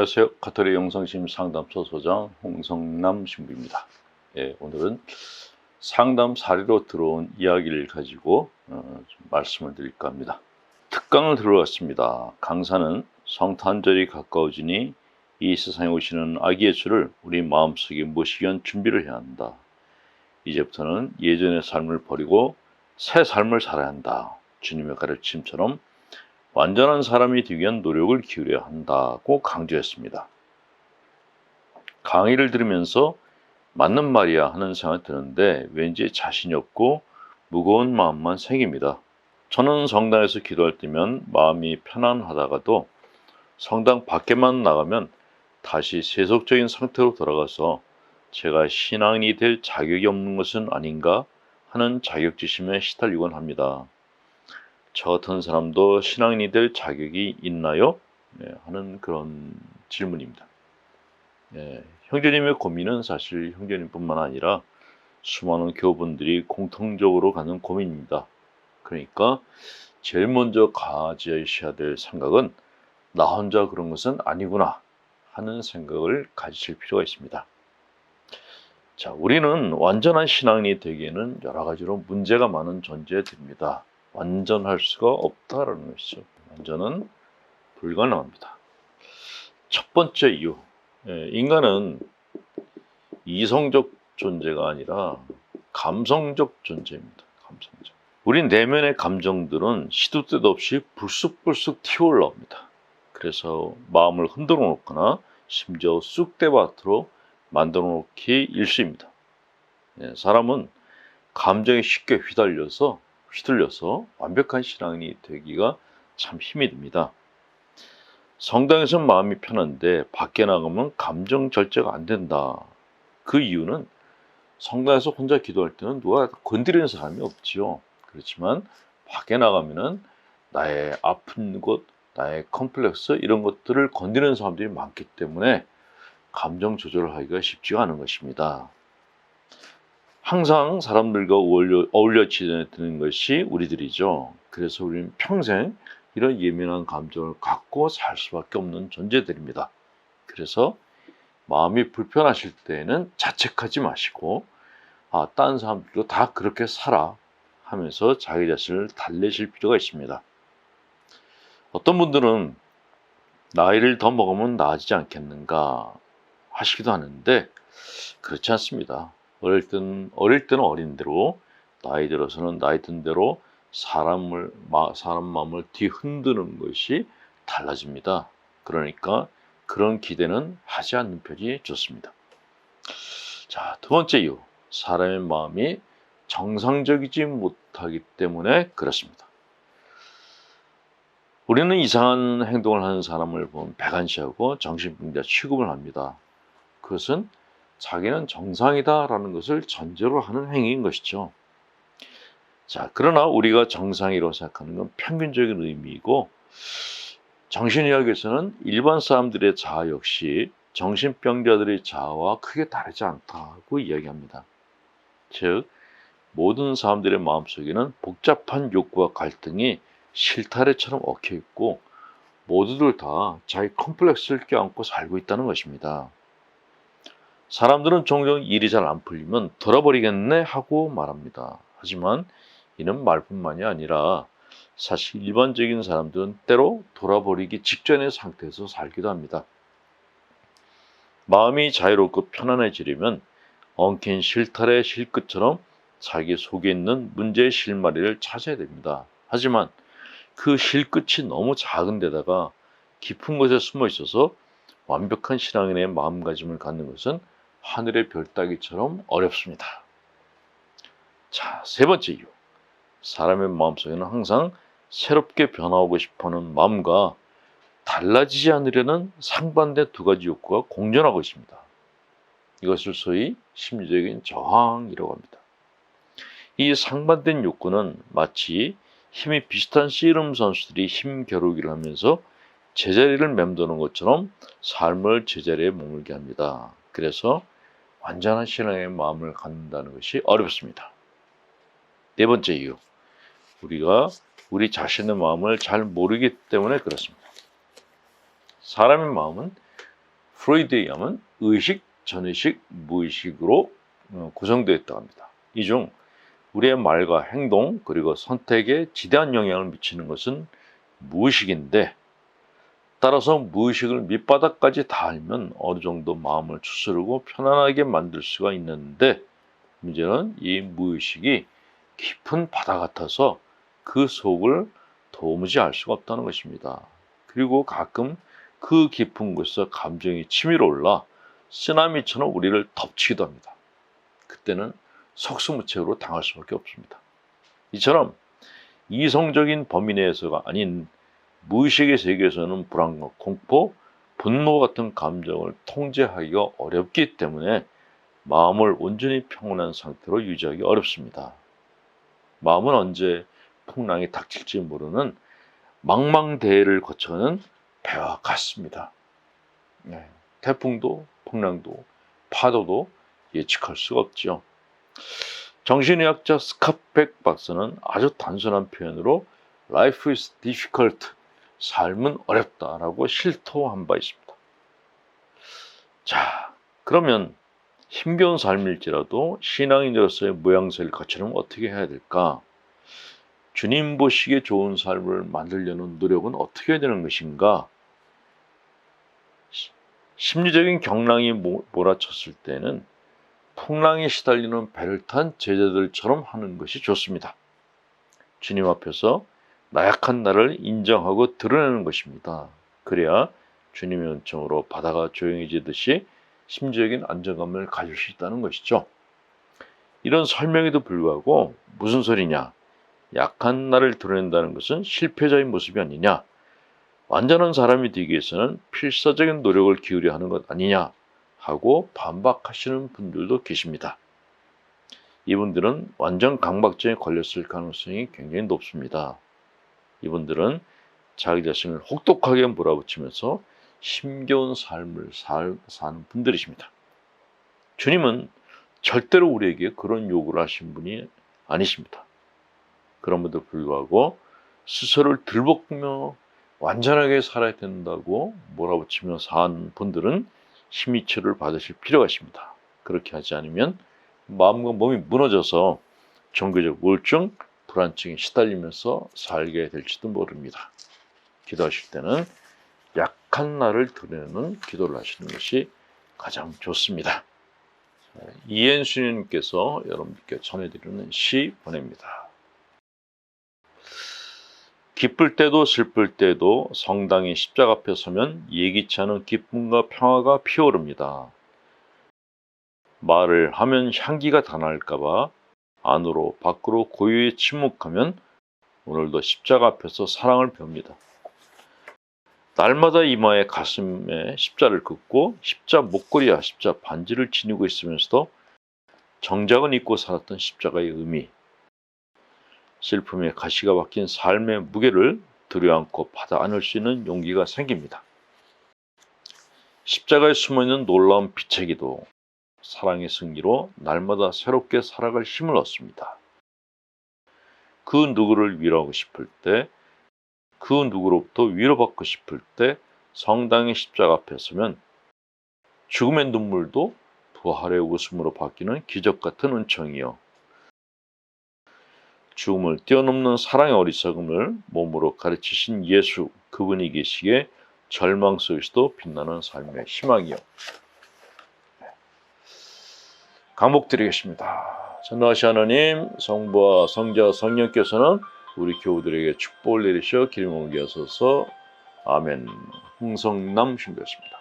안녕하세요. 가톨릭 영성심 상담소 소장 홍성남 신부입니다. 오늘은 상담 사례로 들어온 이야기를 가지고 좀 말씀을 드릴까 합니다. 특강을 들어왔습니다. 강사는 성탄절이 가까워지니 이 세상에 오시는 아기 예수를 우리 마음속에 모시기 위한 준비를 해야 한다. 이제부터는 예전의 삶을 버리고 새 삶을 살아야 한다. 주님의 가르침처럼 완전한 사람이 되기 위한 노력을 기울여야 한다고 강조했습니다. 강의를 들으면서 맞는 말이야 하는 생각이 드는데 왠지 자신이 없고 무거운 마음만 생깁니다. 저는 성당에서 기도할 때면 마음이 편안하다가도 성당 밖에만 나가면 다시 세속적인 상태로 돌아가서 제가 신앙인이 될 자격이 없는 것은 아닌가 하는 자격지심에 시달리곤 합니다. 저 같은 사람도 신앙인이 될 자격이 있나요? 하는 그런 질문입니다. 형제님의 고민은 사실 형제님뿐만 아니라 수많은 교우분들이 공통적으로 가는 고민입니다. 그러니까 제일 먼저 가지셔야 될 생각은 나 혼자 그런 것은 아니구나 하는 생각을 가지실 필요가 있습니다. 자, 우리는 완전한 신앙인이 되기에는 여러 가지로 문제가 많은 존재들입니다. 완전할 수가 없다라는 것이죠. 완전은 불가능합니다. 첫 번째 이유, 인간은 이성적 존재가 아니라 감성적 존재입니다. 감성적. 우리 내면의 감정들은 시도 때도 없이 불쑥불쑥 튀어올라옵니다. 그래서 마음을 흔들어 놓거나 심지어 쑥대밭으로 만들어 놓기 일쑤입니다. 사람은 감정에 쉽게 휘둘려서 완벽한 신앙인이 되기가 참 힘이 듭니다. 성당에서는 마음이 편한데 밖에 나가면 감정 절제가 안 된다. 그 이유는 성당에서 혼자 기도할 때는 누가 건드리는 사람이 없지요. 그렇지만 밖에 나가면은 나의 아픈 곳, 나의 컴플렉스 이런 것들을 건드리는 사람들이 많기 때문에 감정 조절을 하기가 쉽지가 않은 것입니다. 항상 사람들과 어울려 지내는 것이 우리들이죠. 그래서 우리는 평생 이런 예민한 감정을 갖고 살 수밖에 없는 존재들입니다. 그래서 마음이 불편하실 때에는 자책하지 마시고 다른 사람들도 다 그렇게 살아 하면서 자기 자신을 달래실 필요가 있습니다. 어떤 분들은 나이를 더 먹으면 나아지지 않겠는가 하시기도 하는데 그렇지 않습니다. 어릴 때는 어린 대로, 나이 들어서는 나이 든 대로 사람 마음을 뒤흔드는 것이 달라집니다. 그러니까 그런 기대는 하지 않는 편이 좋습니다. 자, 두 번째 이유, 사람의 마음이 정상적이지 못하기 때문에 그렇습니다. 우리는 이상한 행동을 하는 사람을 보면 배관시하고 정신병자 취급을 합니다. 그것은 자기는 정상이다라는 것을 전제로 하는 행위인 것이죠. 자, 그러나 우리가 정상이라고 생각하는 건 평균적인 의미이고 정신의학에서는 일반 사람들의 자아 역시 정신병자들의 자아와 크게 다르지 않다고 이야기합니다. 즉, 모든 사람들의 마음속에는 복잡한 욕구와 갈등이 실타래처럼 얽혀있고 모두들 다 자기 컴플렉스를 껴안고 살고 있다는 것입니다. 사람들은 종종 일이 잘 안 풀리면 돌아버리겠네 하고 말합니다. 하지만 이는 말뿐만이 아니라 사실 일반적인 사람들은 때로 돌아버리기 직전의 상태에서 살기도 합니다. 마음이 자유롭고 편안해지려면 엉킨 실타래 실끝처럼 자기 속에 있는 문제의 실마리를 찾아야 됩니다. 하지만 그 실끝이 너무 작은 데다가 깊은 곳에 숨어 있어서 완벽한 신앙인의 마음가짐을 갖는 것은 하늘의 별 따기처럼 어렵습니다. 자, 세 번째 이유. 사람의 마음속에는 항상 새롭게 변화하고 싶어하는 마음과 달라지지 않으려는 상반된 두 가지 욕구가 공존하고 있습니다. 이것을 소위 심리적인 저항이라고 합니다. 이 상반된 욕구는 마치 힘이 비슷한 씨름 선수들이 힘 겨루기를 하면서 제자리를 맴도는 것처럼 삶을 제자리에 머물게 합니다. 그래서 완전한 신앙의 마음을 갖는다는 것이 어렵습니다. 네 번째 이유, 우리가 우리 자신의 마음을 잘 모르기 때문에 그렇습니다. 사람의 마음은 프로이드에 의하면 의식, 전의식, 무의식으로 구성되어 있다고 합니다. 이 중 우리의 말과 행동 그리고 선택에 지대한 영향을 미치는 것은 무의식인데, 따라서 무의식을 밑바닥까지 다 알면 어느 정도 마음을 추스르고 편안하게 만들 수가 있는데, 문제는 이 무의식이 깊은 바다 같아서 그 속을 도무지 알 수가 없다는 것입니다. 그리고 가끔 그 깊은 곳에서 감정이 치밀어 올라 쓰나미처럼 우리를 덮치기도 합니다. 그때는 속수무책으로 당할 수밖에 없습니다. 이처럼 이성적인 범위 내에서가 아닌 무의식의 세계에서는 불안과 공포, 분노 같은 감정을 통제하기가 어렵기 때문에 마음을 온전히 평온한 상태로 유지하기 어렵습니다. 마음은 언제 풍랑이 닥칠지 모르는 망망대해를 거쳐가는 배와 같습니다. 태풍도 풍랑도 파도도 예측할 수가 없죠. 정신의학자 스캇백 박사는 아주 단순한 표현으로 Life is difficult, 삶은 어렵다라고 실토한 바 있습니다. 자, 그러면 힘겨운 삶일지라도 신앙인으로서의 모양새를 갖추려면 어떻게 해야 될까? 주님 보시기에 좋은 삶을 만들려는 노력은 어떻게 해야 되는 것인가? 심리적인 경랑이 몰아쳤을 때는 풍랑에 시달리는 배를 탄 제자들처럼 하는 것이 좋습니다. 주님 앞에서 나약한 나를 인정하고 드러내는 것입니다. 그래야 주님의 은총으로 바다가 조용해지듯이 심지적인 안정감을 가질 수 있다는 것이죠. 이런 설명에도 불구하고 무슨 소리냐? 약한 나를 드러낸다는 것은 실패자의 모습이 아니냐? 완전한 사람이 되기 위해서는 필사적인 노력을 기울여야 하는 것 아니냐? 하고 반박하시는 분들도 계십니다. 이분들은 완전 강박증에 걸렸을 가능성이 굉장히 높습니다. 이분들은 자기 자신을 혹독하게 몰아붙이면서 힘겨운 삶을 사는 분들이십니다. 주님은 절대로 우리에게 그런 요구를 하신 분이 아니십니다. 그럼에도 불구하고 스스로를 들볶으며 완전하게 살아야 된다고 몰아붙이며 사는 분들은 힘의 치료를 받으실 필요가 있습니다. 그렇게 하지 않으면 마음과 몸이 무너져서 종교적 우울증, 불안증에 시달리면서 살게 될지도 모릅니다. 기도하실 때는 약한 나를 드러내는 기도를 하시는 것이 가장 좋습니다. 이엔수님께서 여러분께 전해드리는 시 보냅니다. 기쁠 때도 슬플 때도 성당의 십자가 앞에 서면 예기치 않은 기쁨과 평화가 피어오릅니다. 말을 하면 향기가 다 날까봐 안으로 밖으로 고요히 침묵하면 오늘도 십자가 앞에서 사랑을 배웁니다. 날마다 이마에 가슴에 십자를 긋고 십자 목걸이와 십자 반지를 지니고 있으면서도 정작은 잊고 살았던 십자가의 의미, 슬픔의 가시가 박힌 삶의 무게를 들여안고 받아 안을 수 있는 용기가 생깁니다. 십자가에 숨어있는 놀라운 빛의 기도, 사랑의 승리로 날마다 새롭게 살아갈 힘을 얻습니다. 그 누구를 위로하고 싶을 때, 그 누구로부터 위로받고 싶을 때 성당의 십자가 앞에 서면 죽음의 눈물도 부활의 웃음으로 바뀌는 기적 같은 은총이요, 죽음을 뛰어넘는 사랑의 어리석음을 몸으로 가르치신 예수, 그분이 계시기에 절망 속에서도 빛나는 삶의 희망이요. 강복드리겠습니다. 전능하신 하나님, 성부와 성자, 성령께서는 우리 교우들에게 축복을 내리셔 기름을 옮겨서서 아멘. 홍성남 신부였습니다.